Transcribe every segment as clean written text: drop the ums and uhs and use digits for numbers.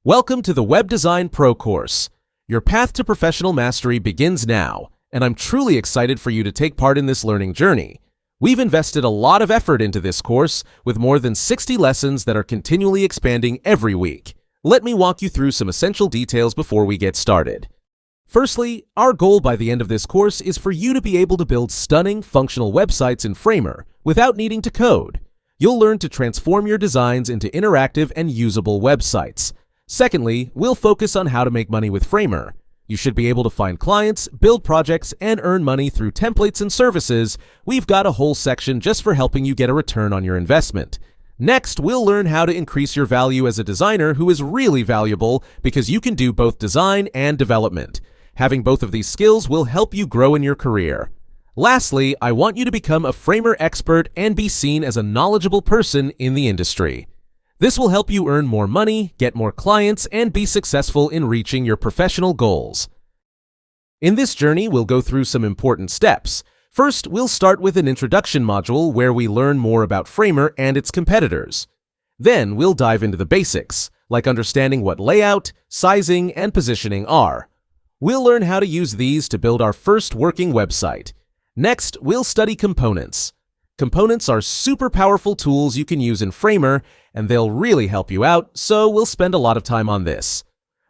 Welcome to the Web Design Pro course. Your path to professional mastery begins now, and I'm truly excited for you to take part in this learning journey. We've invested a lot of effort into this course with more than 60 lessons that are continually expanding every week. Let me walk you through some essential details before we get started. Firstly, our goal by the end of this course is for you to be able to build stunning, functional websites in Framer without needing to code. You'll learn to transform your designs into interactive and usable websites. Secondly, we'll focus on how to make money with Framer. You should be able to find clients, build projects, and earn money through templates and services. We've got a whole section just for helping you get a return on your investment. Next, we'll learn how to increase your value as a designer who is really valuable because you can do both design and development. Having both of these skills will help you grow in your career. Lastly, I want you to become a Framer expert and be seen as a knowledgeable person in the industry. This will help you earn more money, get more clients, and be successful in reaching your professional goals. In this journey, we'll go through some important steps. First, we'll start with an introduction module where we learn more about Framer and its competitors. Then, we'll dive into the basics, like understanding what layout, sizing, and positioning are. We'll learn how to use these to build our first working website. Next, we'll study components. Components are super powerful tools you can use in Framer, and they'll really help you out, so we'll spend a lot of time on this.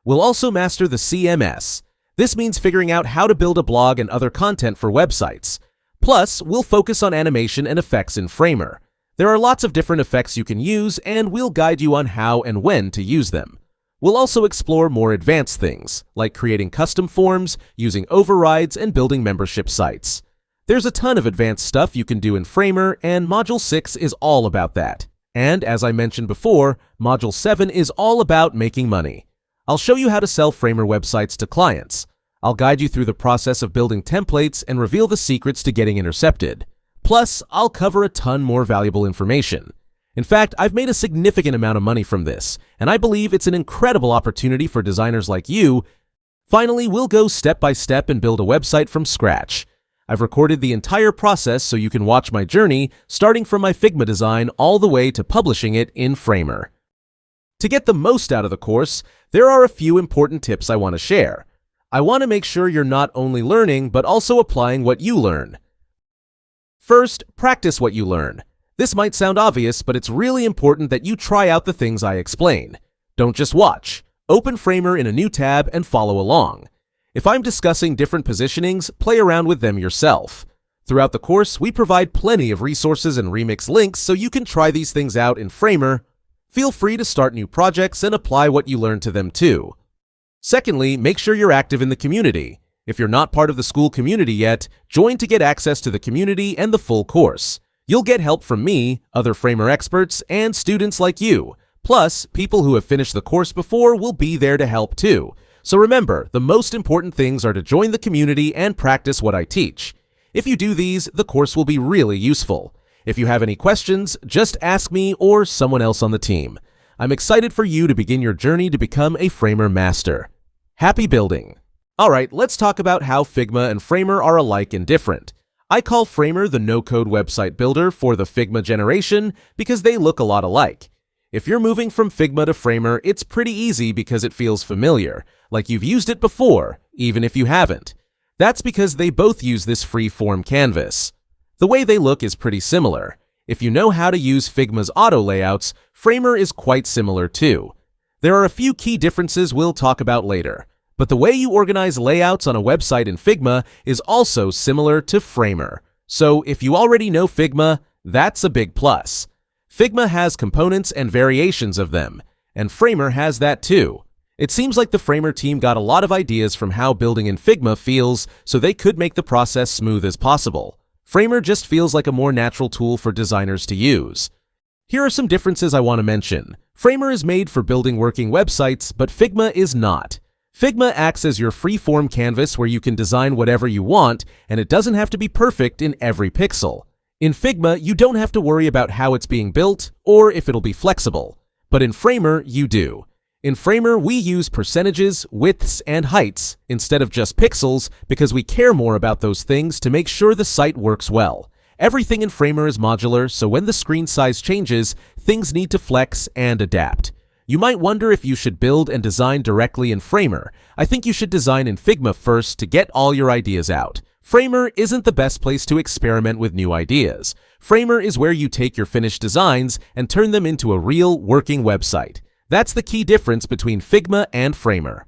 We'll also master the CMS. This means figuring out how to build a blog and other content for websites. Plus, we'll focus on animation and effects in Framer. There are lots of different effects you can use, and we'll guide you on how and when to use them. We'll also explore more advanced things, like creating custom forms, using overrides, and building membership sites. There's a ton of advanced stuff you can do in Framer, and Module 6 is all about that. And as I mentioned before, Module 7 is all about making money. I'll show you how to sell Framer websites to clients. I'll guide you through the process of building templates and reveal the secrets to getting intercepted. Plus, I'll cover a ton more valuable information. In fact, I've made a significant amount of money from this, and I believe it's an incredible opportunity for designers like you. Finally, we'll go step by step and build a website from scratch. I've recorded the entire process so you can watch my journey, starting from my Figma design all the way to publishing it in Framer. To get the most out of the course, there are a few important tips I want to share. I want to make sure you're not only learning, but also applying what you learn. First, practice what you learn. This might sound obvious, but it's really important that you try out the things I explain. Don't just watch. Open Framer in a new tab and follow along. If I'm discussing different positionings, play around with them yourself. Throughout the course, we provide plenty of resources and remix links so you can try these things out in Framer. Feel free to start new projects and apply what you learned to them too. Secondly, make sure you're active in the community. If you're not part of the school community yet, join to get access to the community and the full course. You'll get help from me, other Framer experts, and students like you. Plus, people who have finished the course before will be there to help too. So remember, the most important things are to join the community and practice what I teach. If you do these, the course will be really useful. If you have any questions, just ask me or someone else on the team. I'm excited for you to begin your journey to become a Framer master. Happy building! Alright, let's talk about how Figma and Framer are alike and different. I call Framer the no-code website builder for the Figma generation because they look a lot alike. If you're moving from Figma to Framer, it's pretty easy because it feels familiar, like you've used it before, even if you haven't. That's because they both use this free-form canvas. The way they look is pretty similar. If you know how to use Figma's auto layouts, Framer is quite similar too. There are a few key differences we'll talk about later, but the way you organize layouts on a website in Figma is also similar to Framer. So if you already know Figma, that's a big plus. Figma has components and variations of them, and Framer has that too. It seems like the Framer team got a lot of ideas from how building in Figma feels, so they could make the process smooth as possible. Framer just feels like a more natural tool for designers to use. Here are some differences I want to mention. Framer is made for building working websites, but Figma is not. Figma acts as your free-form canvas where you can design whatever you want, and it doesn't have to be perfect in every pixel. In Figma, you don't have to worry about how it's being built or if it'll be flexible. But in Framer, you do. In Framer, we use percentages, widths, and heights instead of just pixels because we care more about those things to make sure the site works well. Everything in Framer is modular, so when the screen size changes, things need to flex and adapt. You might wonder if you should build and design directly in Framer. I think you should design in Figma first to get all your ideas out. Framer isn't the best place to experiment with new ideas. Framer is where you take your finished designs and turn them into a real, working website. That's the key difference between Figma and Framer.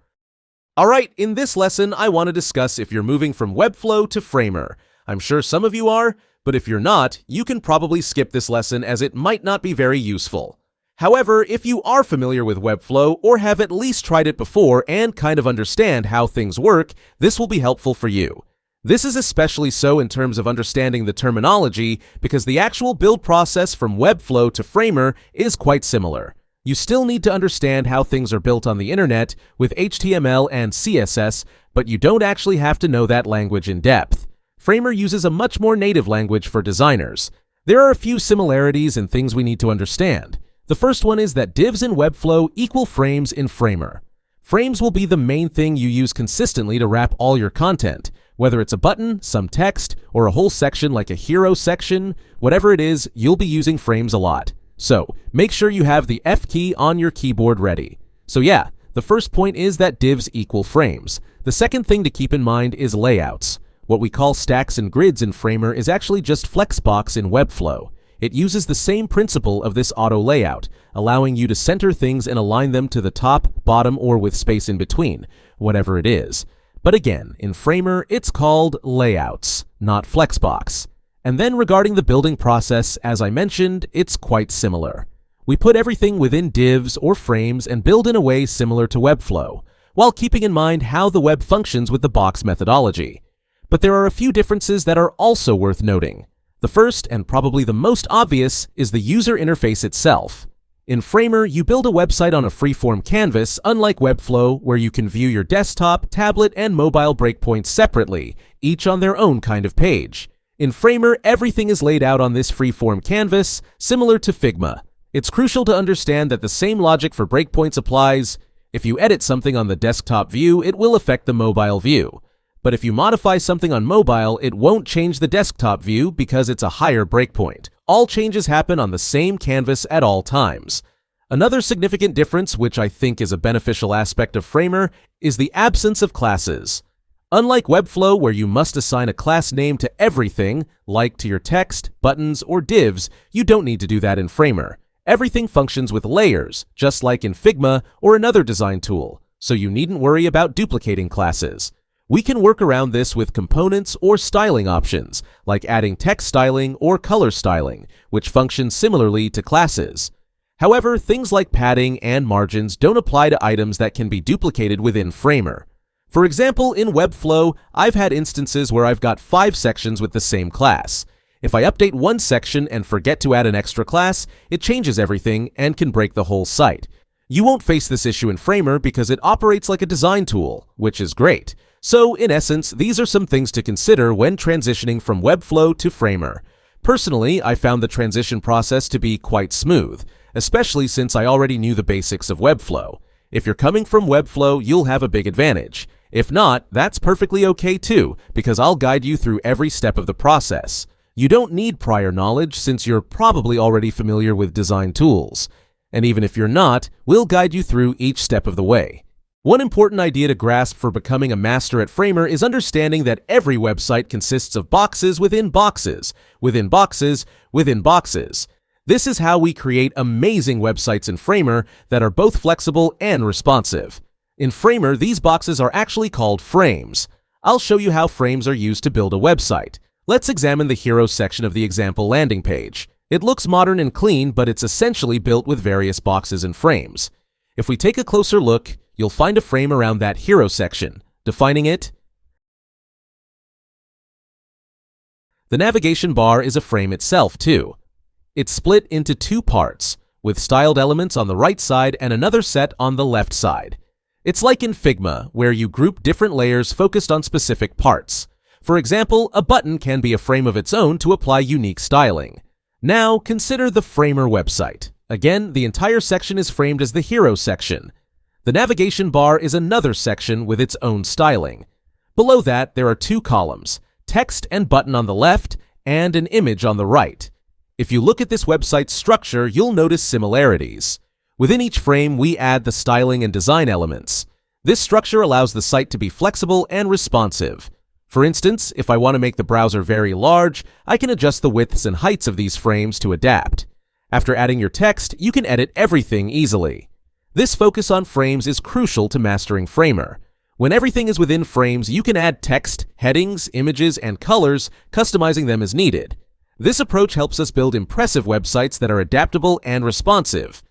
Alright, in this lesson, I want to discuss if you're moving from Webflow to Framer. I'm sure some of you are, but if you're not, you can probably skip this lesson as it might not be very useful. However, if you are familiar with Webflow or have at least tried it before and kind of understand how things work, this will be helpful for you. This is especially so in terms of understanding the terminology because the actual build process from Webflow to Framer is quite similar. You still need to understand how things are built on the internet with HTML and CSS, but you don't actually have to know that language in depth. Framer uses a much more native language for designers. There are a few similarities and things we need to understand. The first one is that divs in Webflow equal frames in Framer. Frames will be the main thing you use consistently to wrap all your content. Whether it's a button, some text, or a whole section like a hero section, whatever it is, you'll be using frames a lot. So, make sure you have the F key on your keyboard ready. So yeah, the first point is that divs equal frames. The second thing to keep in mind is layouts. What we call stacks and grids in Framer is actually just Flexbox in Webflow. It uses the same principle of this auto layout, allowing you to center things and align them to the top, bottom, or with space in between, whatever it is. But again, in Framer, it's called layouts, not Flexbox. And then regarding the building process, as I mentioned, it's quite similar. We put everything within divs or frames and build in a way similar to Webflow, while keeping in mind how the web functions with the box methodology. But there are a few differences that are also worth noting. The first, and probably the most obvious, is the user interface itself. In Framer, you build a website on a freeform canvas, unlike Webflow, where you can view your desktop, tablet, and mobile breakpoints separately, each on their own kind of page. In Framer, everything is laid out on this freeform canvas, similar to Figma. It's crucial to understand that the same logic for breakpoints applies. If you edit something on the desktop view, it will affect the mobile view. But if you modify something on mobile, it won't change the desktop view because it's a higher breakpoint. All changes happen on the same canvas at all times. Another significant difference, which I think is a beneficial aspect of Framer, is the absence of classes. Unlike Webflow, where you must assign a class name to everything, like to your text, buttons, or divs, you don't need to do that in Framer. Everything functions with layers, just like in Figma or another design tool, so you needn't worry about duplicating classes. We can work around this with components or styling options, like adding text styling or color styling, which function similarly to classes. However, things like padding and margins don't apply to items that can be duplicated within Framer. For example, in Webflow, I've had instances where I've got 5 sections with the same class. If I update one section and forget to add an extra class, it changes everything and can break the whole site. You won't face this issue in Framer because it operates like a design tool, which is great. So, in essence, these are some things to consider when transitioning from Webflow to Framer. Personally, I found the transition process to be quite smooth, especially since I already knew the basics of Webflow. If you're coming from Webflow, you'll have a big advantage. If not, that's perfectly okay too, because I'll guide you through every step of the process. You don't need prior knowledge since you're probably already familiar with design tools. And even if you're not, we'll guide you through each step of the way. One important idea to grasp for becoming a master at Framer is understanding that every website consists of boxes within boxes, within boxes, within boxes. This is how we create amazing websites in Framer that are both flexible and responsive. In Framer, these boxes are actually called frames. I'll show you how frames are used to build a website. Let's examine the hero section of the example landing page. It looks modern and clean, but it's essentially built with various boxes and frames. If we take a closer look, you'll find a frame around that hero section. Defining it, the navigation bar is a frame itself too. It's split into 2 parts, with styled elements on the right side and another set on the left side. It's like in Figma, where you group different layers focused on specific parts. For example, a button can be a frame of its own to apply unique styling. Now, consider the Framer website. Again, the entire section is framed as the hero section. The navigation bar is another section with its own styling. Below that, there are 2 columns, text and button on the left, and an image on the right. If you look at this website's structure, you'll notice similarities. Within each frame, we add the styling and design elements. This structure allows the site to be flexible and responsive. For instance, if I want to make the browser very large, I can adjust the widths and heights of these frames to adapt. After adding your text, you can edit everything easily. This focus on frames is crucial to mastering Framer. When everything is within frames, you can add text, headings, images, and colors, customizing them as needed. This approach helps us build impressive websites that are adaptable and responsive.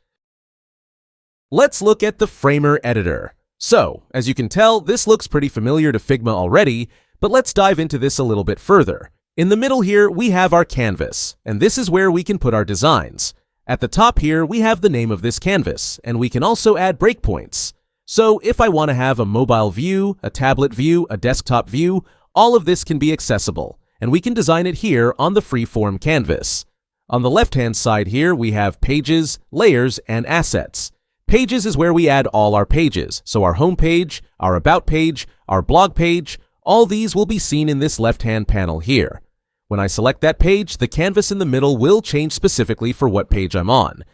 Let's look at the Framer editor. So, as you can tell, this looks pretty familiar to Figma already, but let's dive into this a little bit further. In the middle here, we have our canvas, and this is where we can put our designs. At the top here, we have the name of this canvas, and we can also add breakpoints. So if I want to have a mobile view, a tablet view, a desktop view, all of this can be accessible, and we can design it here on the freeform canvas. On the left-hand side here, we have pages, layers, and assets. Pages is where we add all our pages, so our home page, our about page, our blog page, all these will be seen in this left-hand panel here. When I select that page, the canvas in the middle will change specifically for what page I'm on.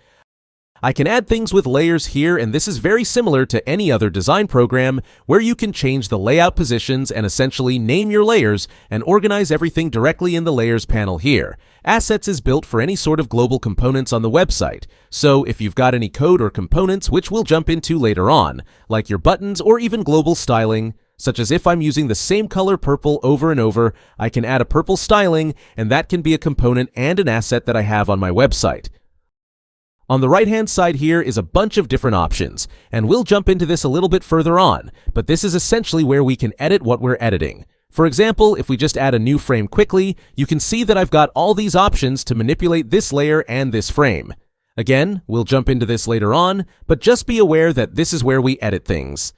I can add things with layers here, and this is very similar to any other design program where you can change the layout positions and essentially name your layers and organize everything directly in the Layers panel here. Assets is built for any sort of global components on the website, so if you've got any code or components, which we'll jump into later on, like your buttons or even global styling, such as if I'm using the same color purple over and over, I can add a purple styling, and that can be a component and an asset that I have on my website. On the right-hand side here is a bunch of different options, and we'll jump into this a little bit further on, but this is essentially where we can edit what we're editing. For example, if we just add a new frame quickly, you can see that I've got all these options to manipulate this layer and this frame. Again, we'll jump into this later on, but just be aware that this is where we edit things.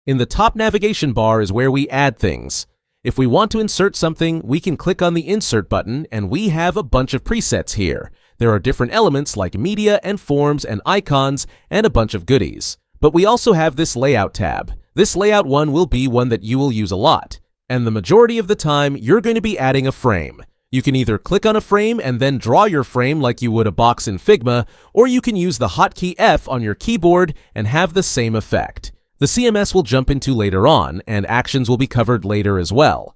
In the top navigation bar is where we add things. If we want to insert something, we can click on the Insert button, and we have a bunch of presets here. There are different elements like media and forms and icons and a bunch of goodies. But we also have this Layout tab. This Layout one will be one that you will use a lot. And the majority of the time, you're going to be adding a frame. You can either click on a frame and then draw your frame like you would a box in Figma, or you can use the hotkey F on your keyboard and have the same effect. The CMS will jump into later on, and actions will be covered later as well.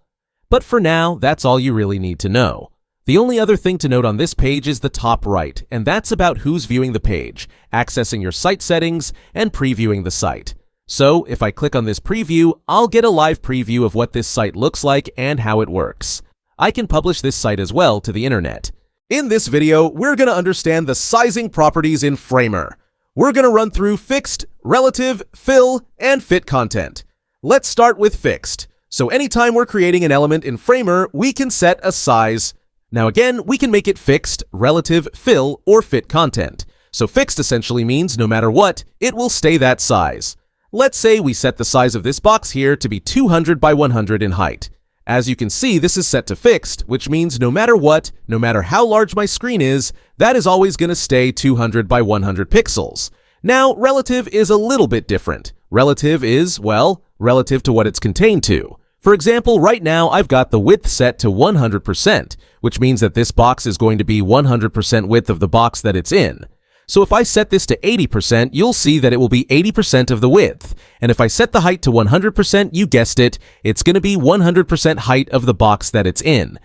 But for now, that's all you really need to know. The only other thing to note on this page is the top right, and that's about who's viewing the page, accessing your site settings, and previewing the site. So if I click on this preview, I'll get a live preview of what this site looks like and how it works. I can publish this site as well to the internet. In this video, we're going to understand the sizing properties in Framer. We're going to run through fixed, relative, fill, and fit content. Let's start with fixed. So anytime we're creating an element in Framer, we can set a size. Now again, we can make it fixed, relative, fill, or fit content. So fixed essentially means no matter what, it will stay that size. Let's say we set the size of this box here to be 200 by 100 in height. As you can see, this is set to fixed, which means no matter what, no matter how large my screen is, that is always going to stay 200 by 100 pixels. Now, relative is a little bit different. Relative is, well, relative to what it's contained to. For example, right now I've got the width set to 100%, which means that this box is going to be 100% width of the box that it's in. So if I set this to 80%, you'll see that it will be 80% of the width. And if I set the height to 100%, you guessed it, it's going to be 100% height of the box that it's in.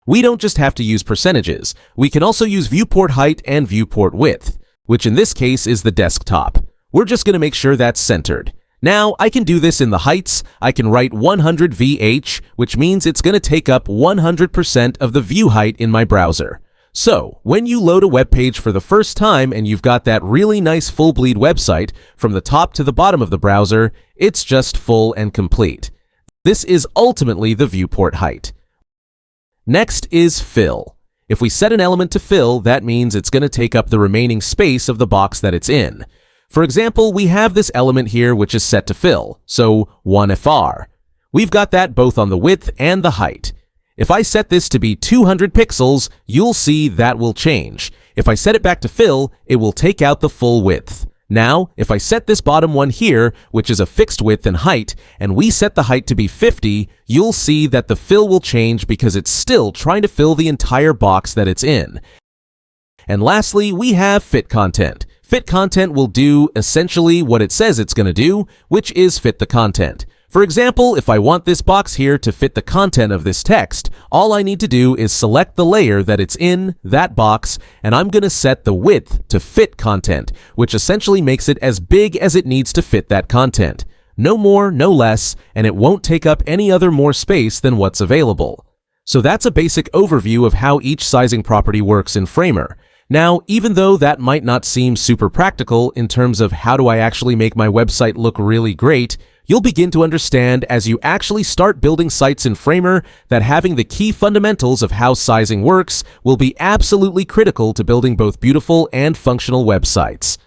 We don't just have to use percentages. We can also use viewport height and viewport width, which in this case is the desktop. We're just going to make sure that's centered. Now, I can do this in the heights. I can write 100 VH, which means it's going to take up 100% of the view height in my browser. So, when you load a web page for the first time and you've got that really nice full bleed website from the top to the bottom of the browser, it's just full and complete. This is ultimately the viewport height. Next is fill. If we set an element to fill, that means it's going to take up the remaining space of the box that it's in. For example, we have this element here which is set to fill, so 1FR. We've got that both on the width and the height. If I set this to be 200 pixels, you'll see that will change. If I set it back to fill, it will take out the full width. Now, if I set this bottom one here, which is a fixed width and height, and we set the height to be 50, you'll see that the fill will change because it's still trying to fill the entire box that it's in. And lastly, we have fit content. Fit content will do essentially what it says it's going to do, which is fit the content. For example, if I want this box here to fit the content of this text, all I need to do is select the layer that it's in, that box, and I'm going to set the width to fit content, which essentially makes it as big as it needs to fit that content. No more, no less, and it won't take up any other more space than what's available. So that's a basic overview of how each sizing property works in Framer. Now, even though that might not seem super practical in terms of how do I actually make my website look really great, you'll begin to understand as you actually start building sites in Framer that having the key fundamentals of how sizing works will be absolutely critical to building both beautiful and functional websites.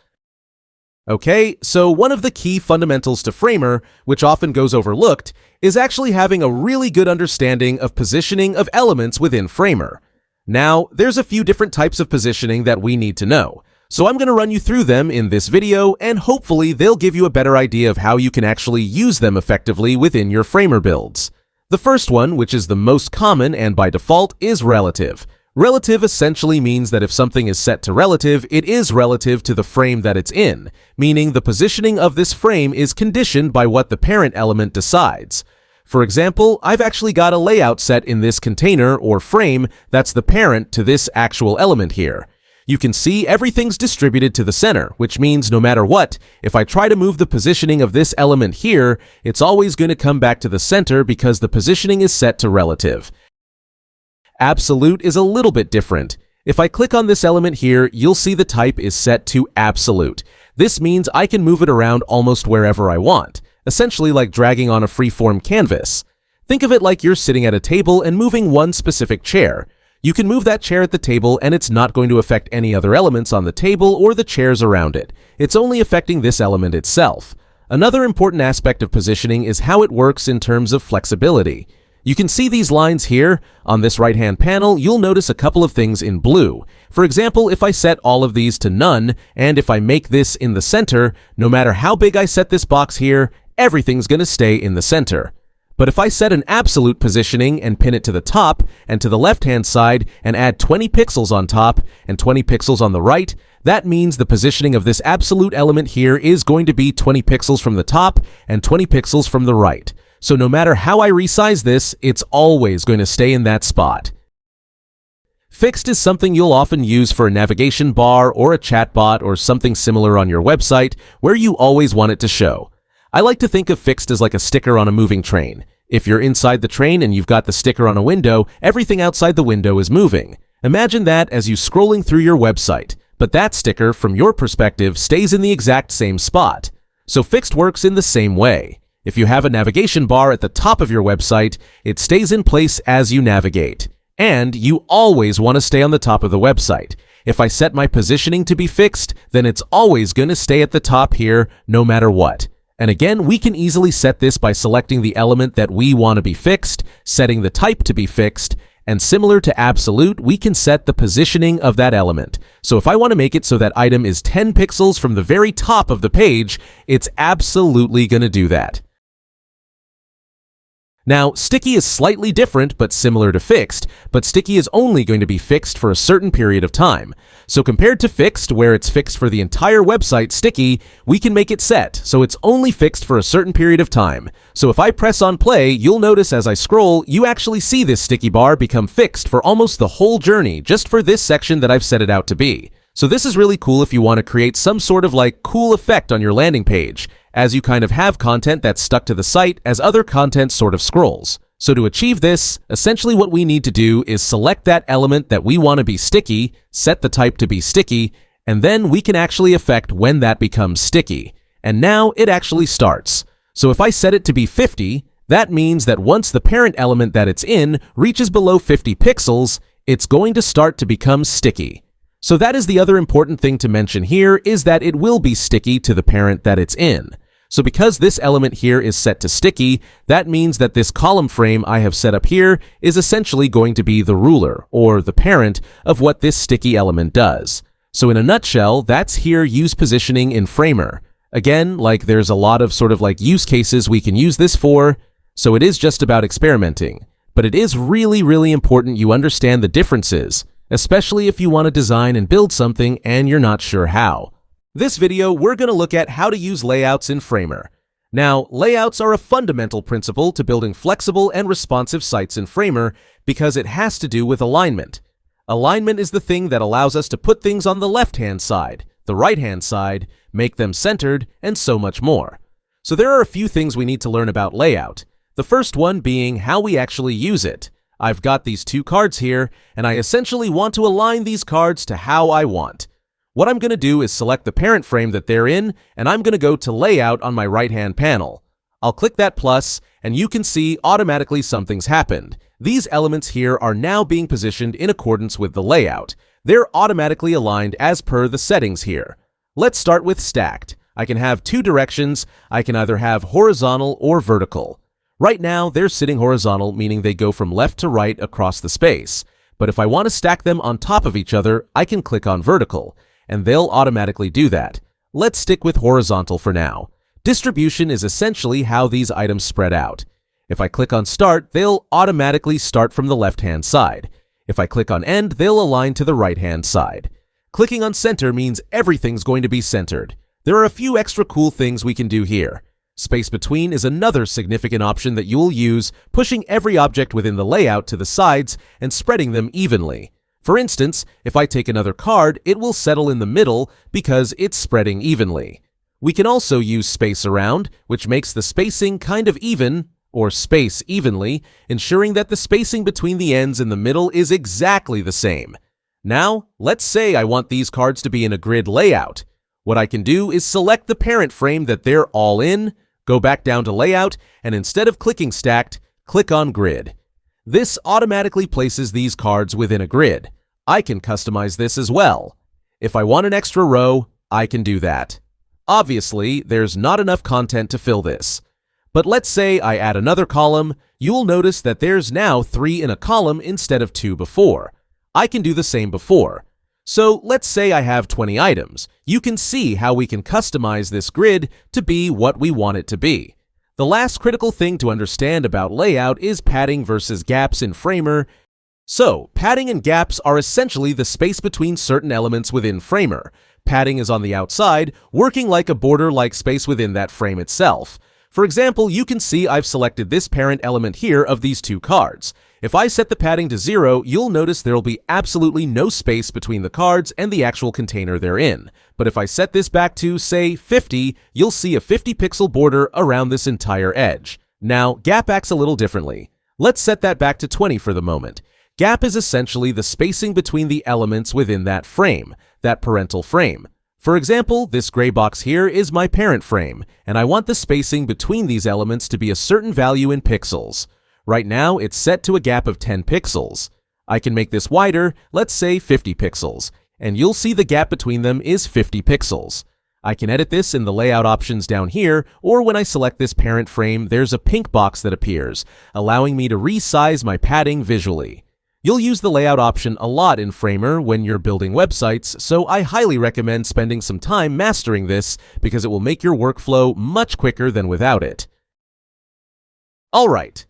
Okay, so one of the key fundamentals to Framer, which often goes overlooked, is actually having a really good understanding of positioning of elements within Framer. Now, there's a few different types of positioning that we need to know, so I'm going to run you through them in this video, and hopefully they'll give you a better idea of how you can actually use them effectively within your Framer builds. The first one, which is the most common and by default, is relative. Relative essentially means that if something is set to relative, it is relative to the frame that it's in, meaning the positioning of this frame is conditioned by what the parent element decides. For example, I've actually got a layout set in this container or frame that's the parent to this actual element here. You can see everything's distributed to the center, which means no matter what, if I try to move the positioning of this element here, it's always going to come back to the center because the positioning is set to relative. Absolute is a little bit different. If I click on this element here, you'll see the type is set to absolute. This means I can move it around almost wherever I want, essentially like dragging on a free-form canvas. Think of it like you're sitting at a table and moving one specific chair. You can move that chair at the table and it's not going to affect any other elements on the table or the chairs around it. It's only affecting this element itself. Another important aspect of positioning is how it works in terms of flexibility. You can see these lines here. On this right-hand panel, you'll notice a couple of things in blue. For example, if I set all of these to none, and if I make this in the center, no matter how big I set this box here, everything's going to stay in the center. But if I set an absolute positioning and pin it to the top and to the left-hand side and add 20 pixels on top and 20 pixels on the right, that means the positioning of this absolute element here is going to be 20 pixels from the top and 20 pixels from the right. So no matter how I resize this, it's always going to stay in that spot. Fixed is something you'll often use for a navigation bar or a chatbot or something similar on your website where you always want it to show. I like to think of fixed as like a sticker on a moving train. If you're inside the train and you've got the sticker on a window, everything outside the window is moving. Imagine that as you scrolling through your website, but that sticker, from your perspective, stays in the exact same spot. So fixed works in the same way. If you have a navigation bar at the top of your website, it stays in place as you navigate. And you always want to stay on the top of the website. If I set my positioning to be fixed, then it's always going to stay at the top here, no matter what. And again, we can easily set this by selecting the element that we want to be fixed, setting the type to be fixed, and similar to absolute, we can set the positioning of that element. So if I want to make it so that item is 10 pixels from the very top of the page, it's absolutely going to do that. Now, sticky is slightly different but similar to fixed, but sticky is only going to be fixed for a certain period of time. So compared to fixed, where it's fixed for the entire website, sticky, we can make it set, so it's only fixed for a certain period of time. So if I press on play, you'll notice as I scroll, you actually see this sticky bar become fixed for almost the whole journey, just for this section that I've set it out to be. So this is really cool if you want to create some sort of like cool effect on your landing page, as you kind of have content that's stuck to the site as other content sort of scrolls. So to achieve this, essentially what we need to do is select that element that we want to be sticky, set the type to be sticky, and then we can actually affect when that becomes sticky. And now it actually starts. So if I set it to be 50, that means that once the parent element that it's in reaches below 50 pixels, it's going to start to become sticky. So that is the other important thing to mention here, is that it will be sticky to the parent that it's in. So because this element here is set to sticky, that means that this column frame I have set up here is essentially going to be the ruler, or the parent, of what this sticky element does. So in a nutshell, that's here use positioning in Framer. Again, like there's a lot of sort of like use cases we can use this for, so it is just about experimenting. But it is really, really important you understand the differences, especially if you want to design and build something and you're not sure how. This video, we're going to look at how to use layouts in Framer. Now, layouts are a fundamental principle to building flexible and responsive sites in Framer because it has to do with alignment. Alignment is the thing that allows us to put things on the left-hand side, the right-hand side, make them centered, and so much more. So there are a few things we need to learn about layout. The first one being how we actually use it. I've got these two cards here, and I essentially want to align these cards to how I want. What I'm going to do is select the parent frame that they're in, and I'm going to go to Layout on my right-hand panel. I'll click that plus, and you can see automatically something's happened. These elements here are now being positioned in accordance with the layout. They're automatically aligned as per the settings here. Let's start with stacked. I can have two directions. I can either have horizontal or vertical. Right now, they're sitting horizontal, meaning they go from left to right across the space. But if I want to stack them on top of each other, I can click on vertical, and they'll automatically do that. Let's stick with horizontal for now. Distribution is essentially how these items spread out. If I click on Start, they'll automatically start from the left-hand side. If I click on End, they'll align to the right-hand side. Clicking on Center means everything's going to be centered. There are a few extra cool things we can do here. Space between is another significant option that you'll use, pushing every object within the layout to the sides and spreading them evenly. For instance, if I take another card, it will settle in the middle because it's spreading evenly. We can also use space around, which makes the spacing kind of even, or space evenly, ensuring that the spacing between the ends and the middle is exactly the same. Now, let's say I want these cards to be in a grid layout. What I can do is select the parent frame that they're all in, go back down to Layout, and instead of clicking Stacked, click on Grid. This automatically places these cards within a grid. I can customize this as well. If I want an extra row, I can do that. Obviously, there's not enough content to fill this. But let's say I add another column, you'll notice that there's now 3 in a column instead of 2 before. I can do the same before. So let's say I have 20 items. You can see how we can customize this grid to be what we want it to be. The last critical thing to understand about layout is padding versus gaps in Framer. So, padding and gaps are essentially the space between certain elements within Framer. Padding is on the outside, working like a border-like space within that frame itself. For example, you can see I've selected this parent element here of these two cards. If I set the padding to 0, you'll notice there'll be absolutely no space between the cards and the actual container they're in. But if I set this back to, say, 50, you'll see a 50-pixel border around this entire edge. Now, gap acts a little differently. Let's set that back to 20 for the moment. Gap is essentially the spacing between the elements within that frame, that parental frame. For example, this gray box here is my parent frame, and I want the spacing between these elements to be a certain value in pixels. Right now, it's set to a gap of 10 pixels. I can make this wider, let's say 50 pixels, and you'll see the gap between them is 50 pixels. I can edit this in the layout options down here, or when I select this parent frame, there's a pink box that appears, allowing me to resize my padding visually. You'll use the layout option a lot in Framer when you're building websites, so I highly recommend spending some time mastering this because it will make your workflow much quicker than without it. Alright,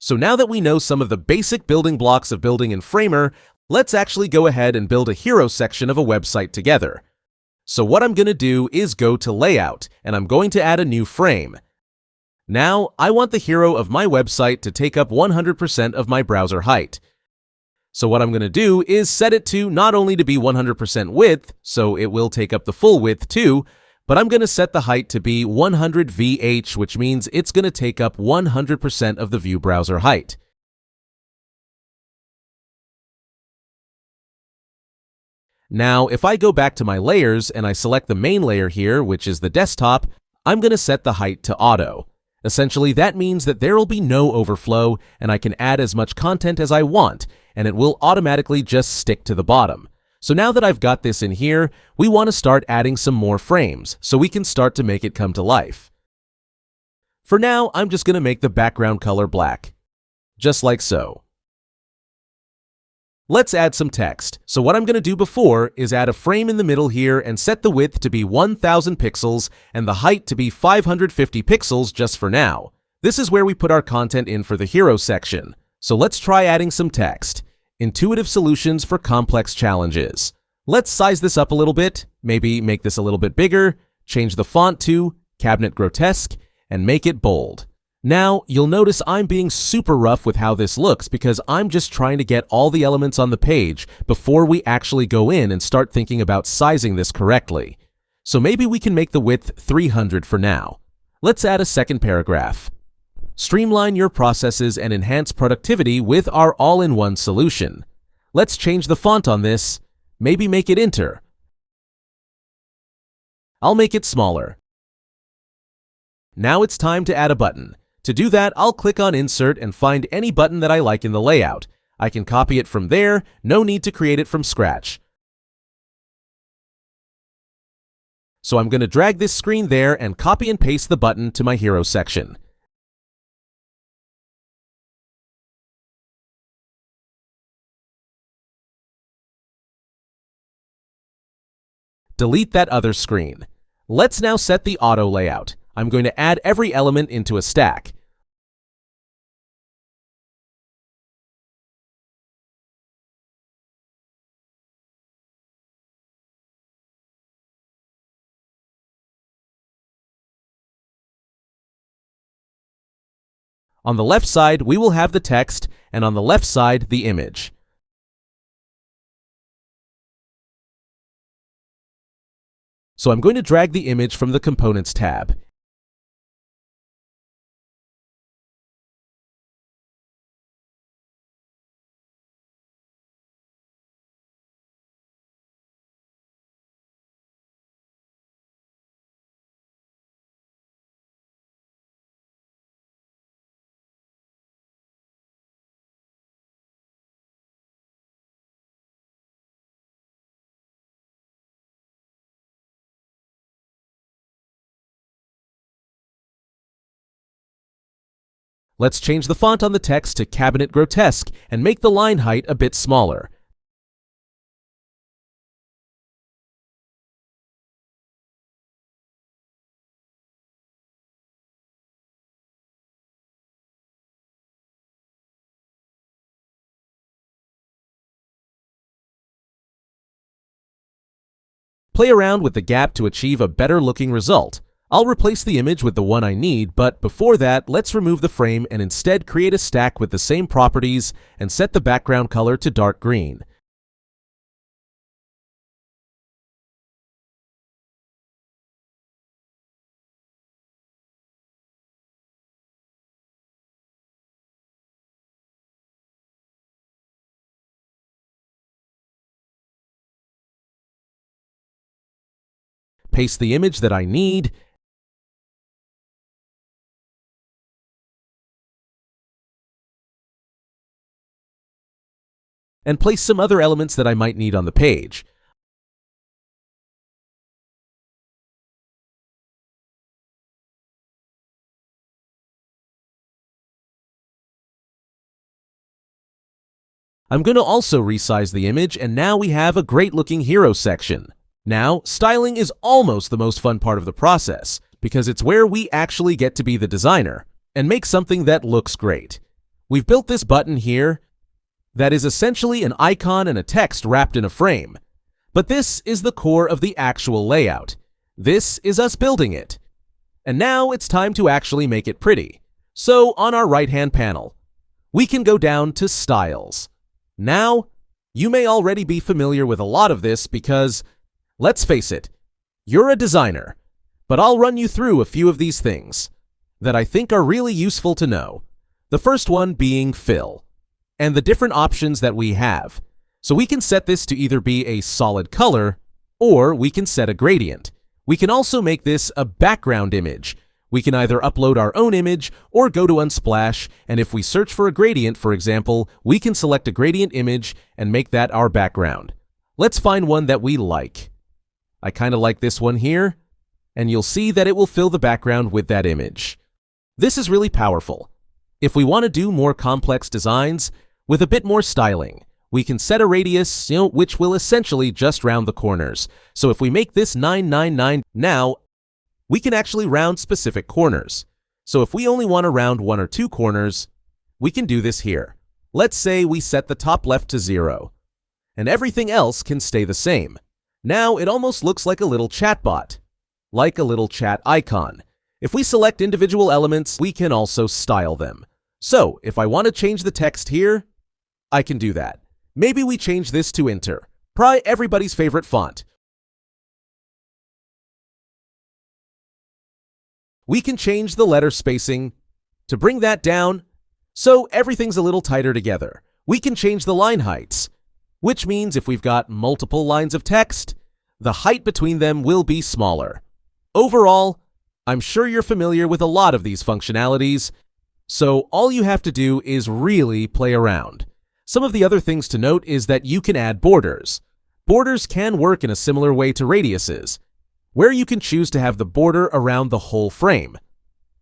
so now that we know some of the basic building blocks of building in Framer, let's actually go ahead and build a hero section of a website together. So what I'm going to do is go to Layout, and I'm going to add a new frame. Now, I want the hero of my website to take up 100% of my browser height. So what I'm going to do is set it to not only to be 100% width, so it will take up the full width too, but I'm going to set the height to be 100 VH, which means it's going to take up 100% of the view browser height. Now, if I go back to my layers and I select the main layer here, which is the desktop, I'm going to set the height to auto. Essentially, that means that there will be no overflow, and I can add as much content as I want, and it will automatically just stick to the bottom. So now that I've got this in here, we want to start adding some more frames, so we can start to make it come to life. For now, I'm just going to make the background color black. Just like so. Let's add some text. So what I'm going to do before is add a frame in the middle here and set the width to be 1000 pixels and the height to be 550 pixels just for now. This is where we put our content in for the hero section. So let's try adding some text. Intuitive solutions for complex challenges. Let's size this up a little bit. Maybe make this a little bit bigger, change the font to Cabinet Grotesque, and make it bold. Now, you'll notice I'm being super rough with how this looks because I'm just trying to get all the elements on the page before we actually go in and start thinking about sizing this correctly. So maybe we can make the width 300 for now. Let's add a second paragraph. Streamline your processes and enhance productivity with our all-in-one solution. Let's change the font on this. Maybe make it Inter. I'll make it smaller. Now it's time to add a button. To do that, I'll click on Insert and find any button that I like in the layout. I can copy it from there, no need to create it from scratch. So I'm going to drag this screen there and copy and paste the button to my hero section. Delete that other screen. Let's now set the auto layout. I'm going to add every element into a stack. On the left side, we will have the text, and on the left side, the image. So I'm going to drag the image from the Components tab. Let's change the font on the text to Cabinet Grotesque and make the line height a bit smaller. Play around with the gap to achieve a better looking result. I'll replace the image with the one I need, but before that, let's remove the frame and instead create a stack with the same properties and set the background color to dark green. Paste the image that I need, and place some other elements that I might need on the page. I'm going to also resize the image, and now we have a great looking hero section. Now, styling is almost the most fun part of the process, because it's where we actually get to be the designer and make something that looks great. We've built this button here that is essentially an icon and a text wrapped in a frame. But this is the core of the actual layout. This is us building it. And now it's time to actually make it pretty. So on our right-hand panel, we can go down to Styles. Now, you may already be familiar with a lot of this because, let's face it, you're a designer. But I'll run you through a few of these things that I think are really useful to know. The first one being fill, and the different options that we have. So we can set this to either be a solid color, or we can set a gradient. We can also make this a background image. We can either upload our own image or go to Unsplash, and if we search for a gradient, for example, we can select a gradient image and make that our background. Let's find one that we like. I kind of like this one here, and you'll see that it will fill the background with that image. This is really powerful. If we want to do more complex designs with a bit more styling, we can set a radius, which will essentially just round the corners. So if we make this 999 now, we can actually round specific corners. So if we only want to round 1 or 2 corners, we can do this here. Let's say we set the top left to 0, and everything else can stay the same. Now it almost looks like a little chatbot, like a little chat icon. If we select individual elements, we can also style them. So if I want to change the text here, I can do that. Maybe we change this to Inter, probably everybody's favorite font. We can change the letter spacing to bring that down so everything's a little tighter together. We can change the line heights, which means if we've got multiple lines of text, the height between them will be smaller. Overall, I'm sure you're familiar with a lot of these functionalities, so all you have to do is really play around. Some of the other things to note is that you can add borders. Borders can work in a similar way to radiuses, where you can choose to have the border around the whole frame,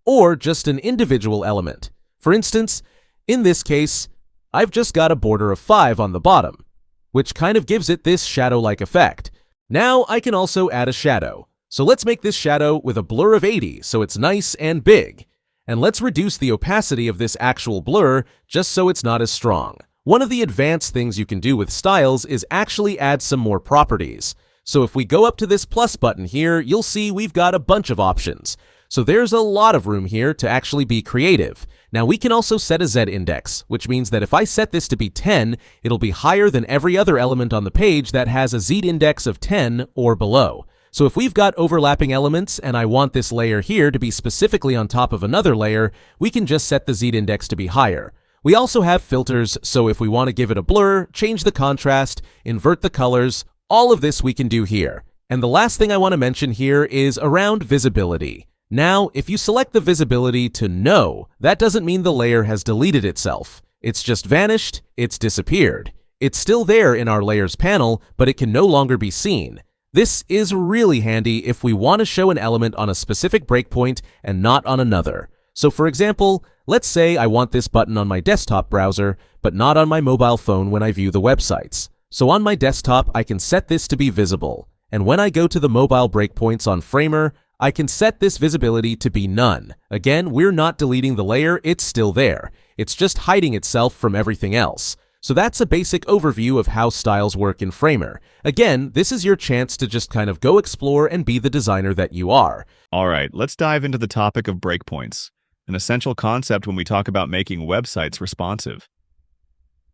or just an individual element. For instance, in this case, I've just got a border of 5 on the bottom, which kind of gives it this shadow-like effect. Now I can also add a shadow. So let's make this shadow with a blur of 80 so it's nice and big. And let's reduce the opacity of this actual blur just so it's not as strong. One of the advanced things you can do with styles is actually add some more properties. So if we go up to this plus button here, you'll see we've got a bunch of options. So there's a lot of room here to actually be creative. Now we can also set a z-index, which means that if I set this to be 10, it'll be higher than every other element on the page that has a z-index of 10 or below. So if we've got overlapping elements and I want this layer here to be specifically on top of another layer, we can just set the z-index to be higher. We also have filters, so if we want to give it a blur, change the contrast, invert the colors, all of this we can do here. And the last thing I want to mention here is around visibility. Now, if you select the visibility to no, that doesn't mean the layer has deleted itself. It's just vanished, it's disappeared. It's still there in our layers panel, but it can no longer be seen. This is really handy if we want to show an element on a specific breakpoint and not on another. So for example, let's say I want this button on my desktop browser, but not on my mobile phone when I view the websites. So on my desktop, I can set this to be visible. And when I go to the mobile breakpoints on Framer, I can set this visibility to be none. Again, we're not deleting the layer, it's still there. It's just hiding itself from everything else. So that's a basic overview of how styles work in Framer. Again, this is your chance to just kind of go explore and be the designer that you are. All right, let's dive into the topic of breakpoints, an essential concept when we talk about making websites responsive.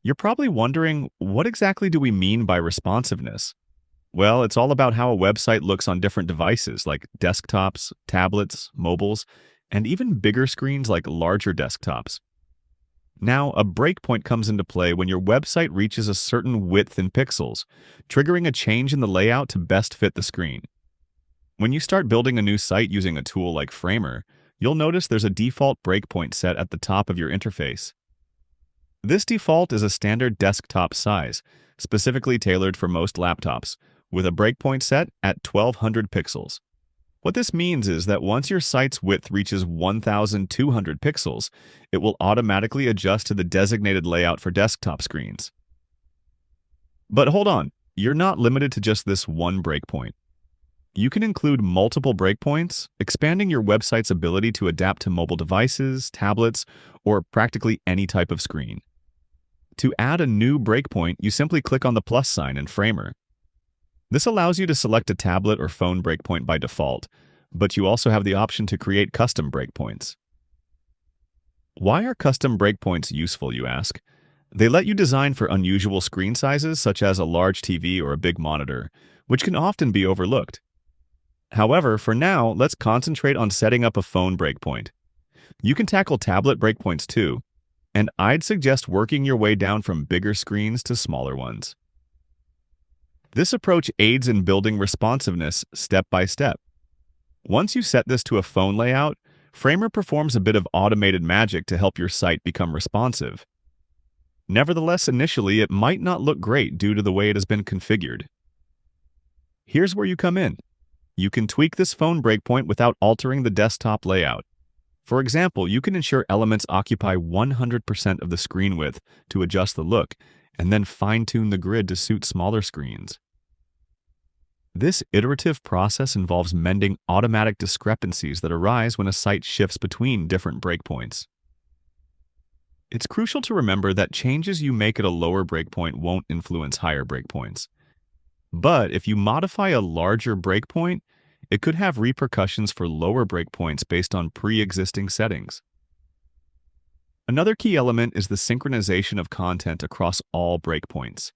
You're probably wondering, what exactly do we mean by responsiveness? Well, it's all about how a website looks on different devices like desktops, tablets, mobiles, and even bigger screens like larger desktops. Now, a breakpoint comes into play when your website reaches a certain width in pixels, triggering a change in the layout to best fit the screen. When you start building a new site using a tool like Framer, you'll notice there's a default breakpoint set at the top of your interface. This default is a standard desktop size, specifically tailored for most laptops, with a breakpoint set at 1200 pixels. What this means is that once your site's width reaches 1200 pixels, it will automatically adjust to the designated layout for desktop screens. But hold on, you're not limited to just this one breakpoint. You can include multiple breakpoints, expanding your website's ability to adapt to mobile devices, tablets, or practically any type of screen. To add a new breakpoint, you simply click on the plus sign in Framer. This allows you to select a tablet or phone breakpoint by default, but you also have the option to create custom breakpoints. Why are custom breakpoints useful, you ask? They let you design for unusual screen sizes, such as a large TV or a big monitor, which can often be overlooked. However, for now, let's concentrate on setting up a phone breakpoint. You can tackle tablet breakpoints too, and I'd suggest working your way down from bigger screens to smaller ones. This approach aids in building responsiveness step by step. Once you set this to a phone layout, Framer performs a bit of automated magic to help your site become responsive. Nevertheless, initially, it might not look great due to the way it has been configured. Here's where you come in. You can tweak this phone breakpoint without altering the desktop layout. For example, you can ensure elements occupy 100% of the screen width to adjust the look, and then fine-tune the grid to suit smaller screens. This iterative process involves mending automatic discrepancies that arise when a site shifts between different breakpoints. It's crucial to remember that changes you make at a lower breakpoint won't influence higher breakpoints. But if you modify a larger breakpoint, it could have repercussions for lower breakpoints based on pre-existing settings. Another key element is the synchronization of content across all breakpoints.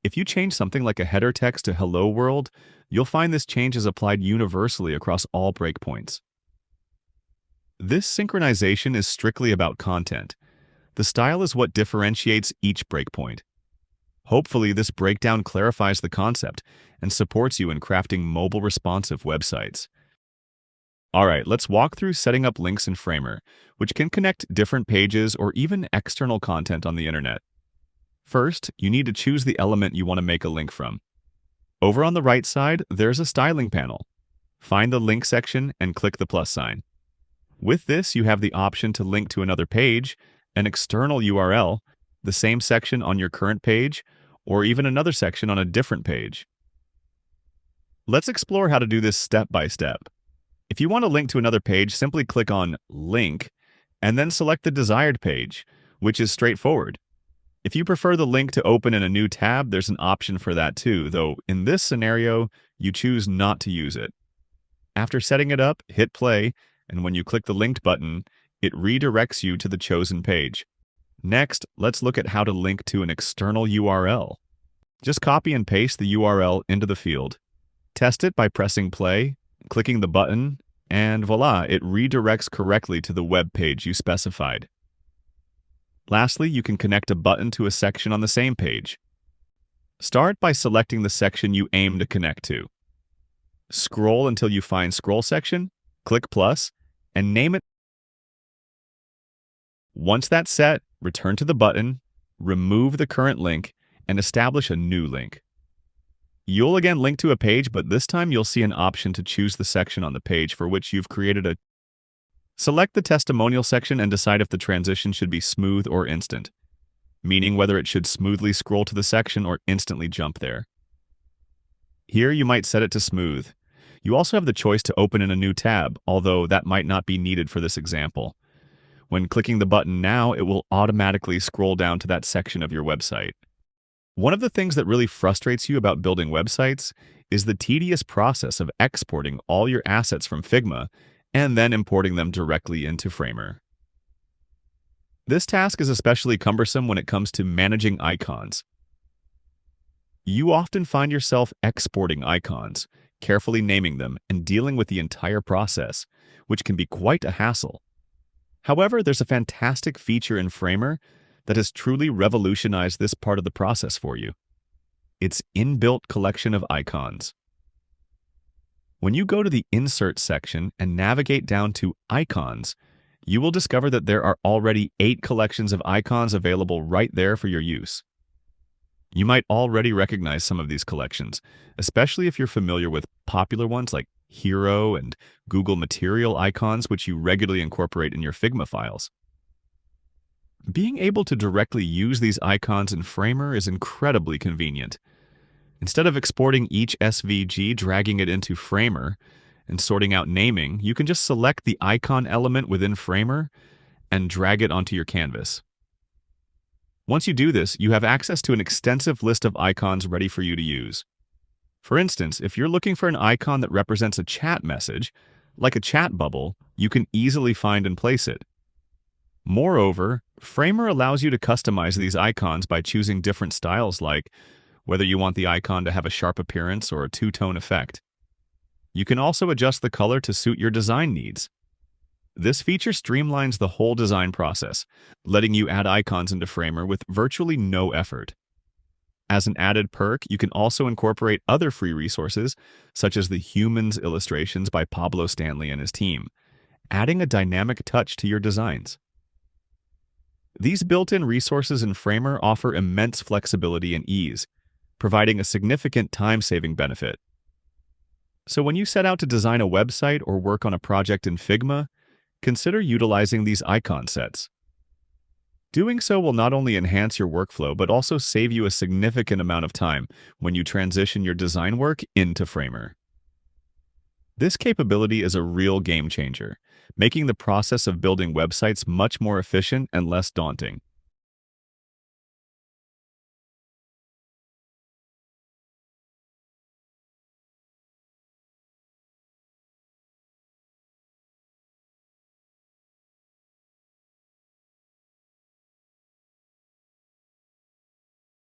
If you change something like a header text to Hello World, you'll find this change is applied universally across all breakpoints. This synchronization is strictly about content. The style is what differentiates each breakpoint. Hopefully, this breakdown clarifies the concept and supports you in crafting mobile responsive websites. Alright, let's walk through setting up links in Framer, which can connect different pages or even external content on the internet. First, you need to choose the element you want to make a link from. Over on the right side, there's a styling panel. Find the link section and click the plus sign. With this, you have the option to link to another page, an external URL, the same section on your current page, or even another section on a different page. Let's explore how to do this step by step. If you want to link to another page, simply click on Link, and then select the desired page, which is straightforward. If you prefer the link to open in a new tab, there's an option for that too, though in this scenario, you choose not to use it. After setting it up, hit play, and when you click the linked button, it redirects you to the chosen page. Next, let's look at how to link to an external URL. Just copy and paste the URL into the field. Test it by pressing play, clicking the button, and voila, it redirects correctly to the web page you specified. Lastly, you can connect a button to a section on the same page. Start by selecting the section you aim to connect to. Scroll until you find Scroll Section, click plus, and name it. Once that's set, return to the button, remove the current link, and establish a new link. You'll again link to a page, but this time you'll see an option to choose the section on the page for which you've created a. Select the testimonial section and decide if the transition should be smooth or instant, meaning whether it should smoothly scroll to the section or instantly jump there. Here you might set it to smooth. You also have the choice to open in a new tab, although that might not be needed for this example. When clicking the button now, it will automatically scroll down to that section of your website. One of the things that really frustrates you about building websites is the tedious process of exporting all your assets from Figma and then importing them directly into Framer. This task is especially cumbersome when it comes to managing icons. You often find yourself exporting icons, carefully naming them, and dealing with the entire process, which can be quite a hassle. However, there's a fantastic feature in Framer that has truly revolutionized this part of the process for you. Its inbuilt collection of icons. When you go to the Insert section and navigate down to Icons, you will discover that there are already 8 collections of icons available right there for your use. You might already recognize some of these collections, especially if you're familiar with popular ones like Hero and Google Material icons, which you regularly incorporate in your Figma files. Being able to directly use these icons in Framer is incredibly convenient. Instead of exporting each SVG, dragging it into Framer, and sorting out naming, you can just select the icon element within Framer and drag it onto your canvas. Once you do this, you have access to an extensive list of icons ready for you to use. For instance, if you're looking for an icon that represents a chat message, like a chat bubble, you can easily find and place it. Moreover, Framer allows you to customize these icons by choosing different styles, like whether you want the icon to have a sharp appearance or a two-tone effect. You can also adjust the color to suit your design needs. This feature streamlines the whole design process, letting you add icons into Framer with virtually no effort. As an added perk, you can also incorporate other free resources, such as the Humans illustrations by Pablo Stanley and his team, adding a dynamic touch to your designs. These built-in resources in Framer offer immense flexibility and ease, providing a significant time-saving benefit. So when you set out to design a website or work on a project in Figma, consider utilizing these icon sets. Doing so will not only enhance your workflow, but also save you a significant amount of time when you transition your design work into Framer. This capability is a real game changer, making the process of building websites much more efficient and less daunting.